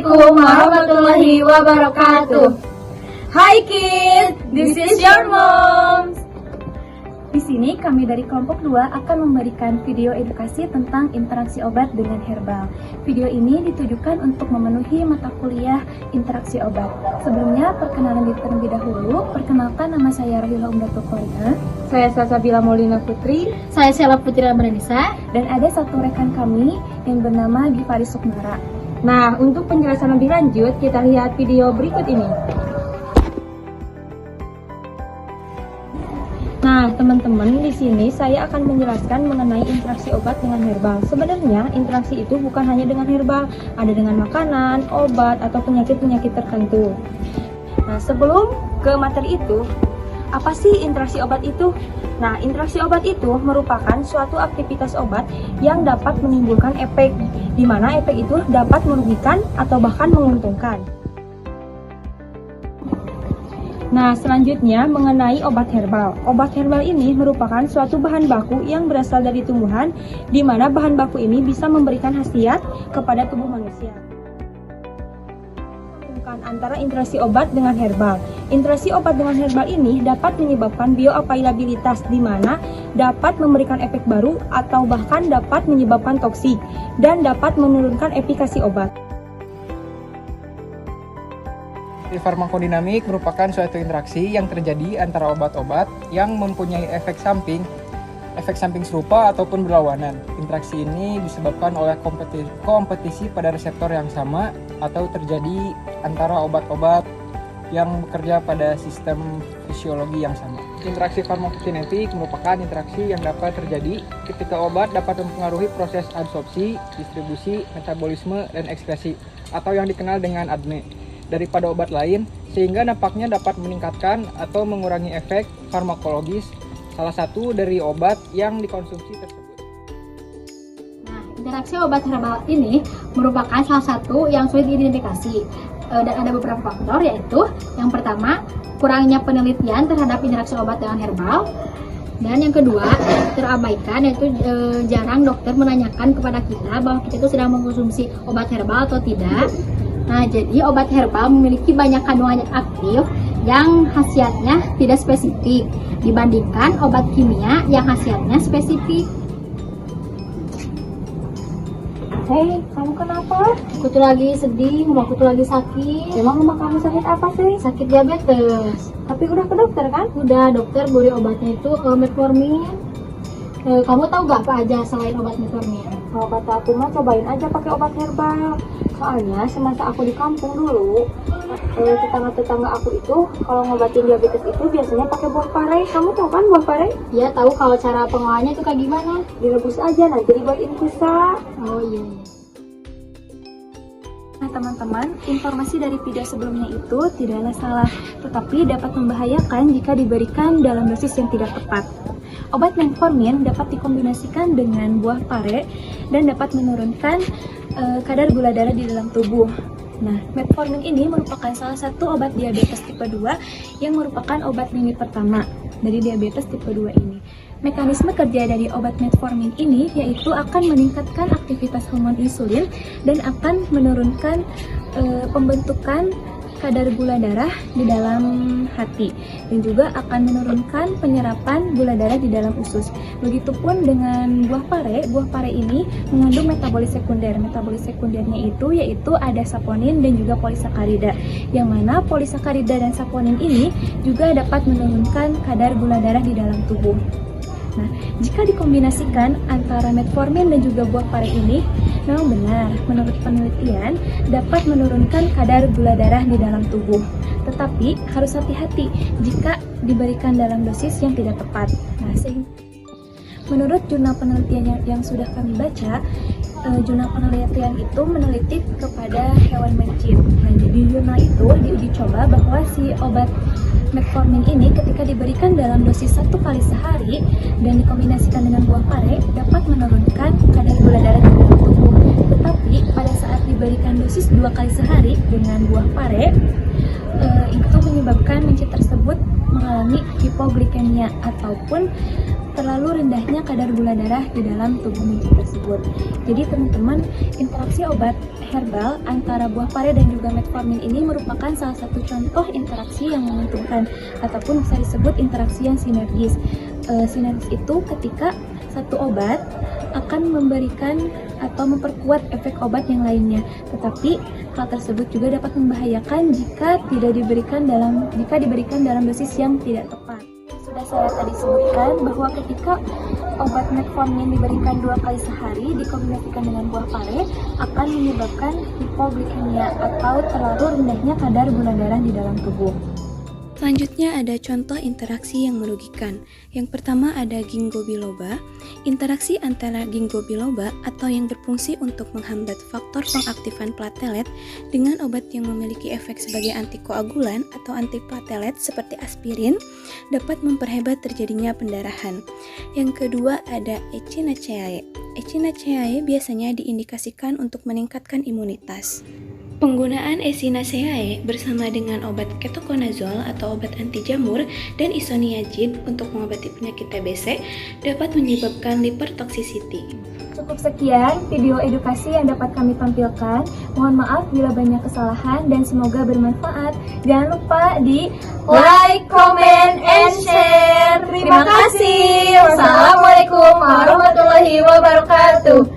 Assalamualaikum warahmatullahi wabarakatuh. Hai kids, this is your mom. Di sini kami dari kelompok 2 akan memberikan video edukasi tentang interaksi obat dengan herbal. Video ini ditujukan untuk memenuhi mata kuliah interaksi obat. Sebelumnya, perkenalan diri terlebih dahulu. Perkenalkan, nama saya Rahila Umdatul Korina. Saya Salsabila Maulina Putri. Saya Sheila Putri Abranisa. Dan ada satu rekan kami yang bernama Gifari Sukmara. Nah, untuk penjelasan lebih lanjut, kita lihat video berikut ini. Nah, teman-teman, di sini saya akan menjelaskan mengenai interaksi obat dengan herbal. Sebenarnya, interaksi itu bukan hanya dengan herbal, ada dengan makanan, obat, atau penyakit-penyakit tertentu. Nah, sebelum ke materi itu, apa sih interaksi obat itu? Nah, interaksi obat itu merupakan suatu aktivitas obat yang dapat menimbulkan efek, di mana efek itu dapat merugikan atau bahkan menguntungkan. Nah, selanjutnya mengenai obat herbal. Obat herbal ini merupakan suatu bahan baku yang berasal dari tumbuhan, di mana bahan baku ini bisa memberikan khasiat kepada tubuh manusia. Antara interaksi obat dengan herbal. Interaksi obat dengan herbal ini dapat menyebabkan bioavailabilitas, di mana dapat memberikan efek baru atau bahkan dapat menyebabkan toksik dan dapat menurunkan efikasi obat. Farmakodinamik merupakan suatu interaksi yang terjadi antara obat-obat yang mempunyai efek samping serupa ataupun berlawanan. Interaksi ini disebabkan oleh kompetisi pada reseptor yang sama atau terjadi antara obat-obat yang bekerja pada sistem fisiologi yang sama. Interaksi farmakokinetik merupakan interaksi yang dapat terjadi ketika obat dapat mempengaruhi proses absorpsi, distribusi, metabolisme, dan ekskresi, atau yang dikenal dengan ADME, daripada obat lain, sehingga dampaknya dapat meningkatkan atau mengurangi efek farmakologis salah satu dari obat yang dikonsumsi tersebut. Nah, interaksi obat herbal ini merupakan salah satu yang sulit diidentifikasi, dan ada beberapa faktor, yaitu yang pertama, kurangnya penelitian terhadap interaksi obat dengan herbal, dan yang kedua, terabaikan, yaitu jarang dokter menanyakan kepada kita bahwa kita itu sedang mengkonsumsi obat herbal atau tidak. Nah, jadi obat herbal memiliki banyak kandungan aktif yang khasiatnya tidak spesifik dibandingkan obat kimia yang khasiatnya spesifik. Hei, kamu kenapa? Aku tuh lagi sedih, aku tuh lagi sakit. Emang mama kamu sakit apa sih? Sakit diabetes. Tapi udah ke dokter kan? Udah, dokter beri obatnya itu metformin. Kamu tahu gak apa aja selain obat metformin? Kalau kata aku mah cobain aja pakai obat herbal. Soalnya semasa aku di kampung dulu, tetangga-tetangga aku itu kalau ngobatin diabetes itu biasanya pakai buah pare. Kamu tahu kan buah pare? Iya, tahu. Kalau cara pengolahannya itu kayak gimana? Direbus aja, nanti dibuatin busa. Oh iya. Nah, teman-teman, informasi dari video sebelumnya itu tidaklah salah, tetapi dapat membahayakan jika diberikan dalam dosis yang tidak tepat. Obat metformin dapat dikombinasikan dengan buah pare dan dapat menurunkan kadar gula darah di dalam tubuh. Nah, metformin ini merupakan salah satu obat diabetes tipe 2 yang merupakan obat limit pertama dari diabetes tipe 2 ini. Mekanisme kerja dari obat metformin ini yaitu akan meningkatkan aktivitas hormon insulin dan akan menurunkan pembentukan kadar gula darah di dalam hati, dan juga akan menurunkan penyerapan gula darah di dalam usus. Begitupun dengan buah pare. Buah pare ini mengandung metabolit sekunder. Metabolit sekundernya itu yaitu ada saponin dan juga polisakarida, yang mana polisakarida dan saponin ini juga dapat menurunkan kadar gula darah di dalam tubuh. Nah, jika dikombinasikan antara metformin dan juga buah pare ini, memang benar, menurut penelitian dapat menurunkan kadar gula darah di dalam tubuh. Tetapi harus hati-hati jika diberikan dalam dosis yang tidak tepat. Nah, menurut jurnal penelitian yang sudah kami baca, jurnal penelitian itu meneliti kepada hewan mencit. Nah, di jurnal itu diuji coba bahwa si obat metformin ini ketika diberikan dalam dosis 1 kali sehari dan dikombinasikan dengan buah pare dapat menurunkan kadar gula darah di dalam tubuh. Tetapi pada saat diberikan dosis 2 kali sehari dengan buah pare, itu menyebabkan mencit tersebut mengalami mengalami hipoglikemia ataupun terlalu rendahnya kadar gula darah di dalam tubuh mencit tersebut. Jadi teman-teman, interaksi obat herbal antara buah pare dan juga metformin ini merupakan salah satu contoh interaksi yang menguntungkan ataupun bisa disebut interaksi yang sinergis. Sinergis itu ketika satu obat akan memberikan atau memperkuat efek obat yang lainnya, tetapi hal tersebut juga dapat membahayakan jika diberikan dalam dosis yang tidak tepat. Sudah saya tadi sebutkan bahwa ketika obat metformin diberikan 2 kali sehari dikombinasikan dengan buah pare akan menyebabkan hipoglikemia atau terlalu rendahnya kadar gula darah di dalam tubuh. Selanjutnya ada contoh interaksi yang merugikan. Yang pertama ada ginkgo biloba. Interaksi antara ginkgo biloba atau yang berfungsi untuk menghambat faktor pengaktifan platelet dengan obat yang memiliki efek sebagai antikoagulan atau antiplatelet seperti aspirin dapat memperhebat terjadinya pendarahan. Yang kedua ada Echinacea. Echinacea biasanya diindikasikan untuk meningkatkan imunitas. Penggunaan Echinacea bersama dengan obat ketoconazole atau obat anti jamur dan isoniazid untuk mengobati penyakit TBC dapat menyebabkan liver toxicity. Cukup sekian video edukasi yang dapat kami tampilkan. Mohon maaf bila banyak kesalahan dan semoga bermanfaat. Jangan lupa di like, comment, and share. Terima kasih. Wassalamualaikum warahmatullahi wabarakatuh.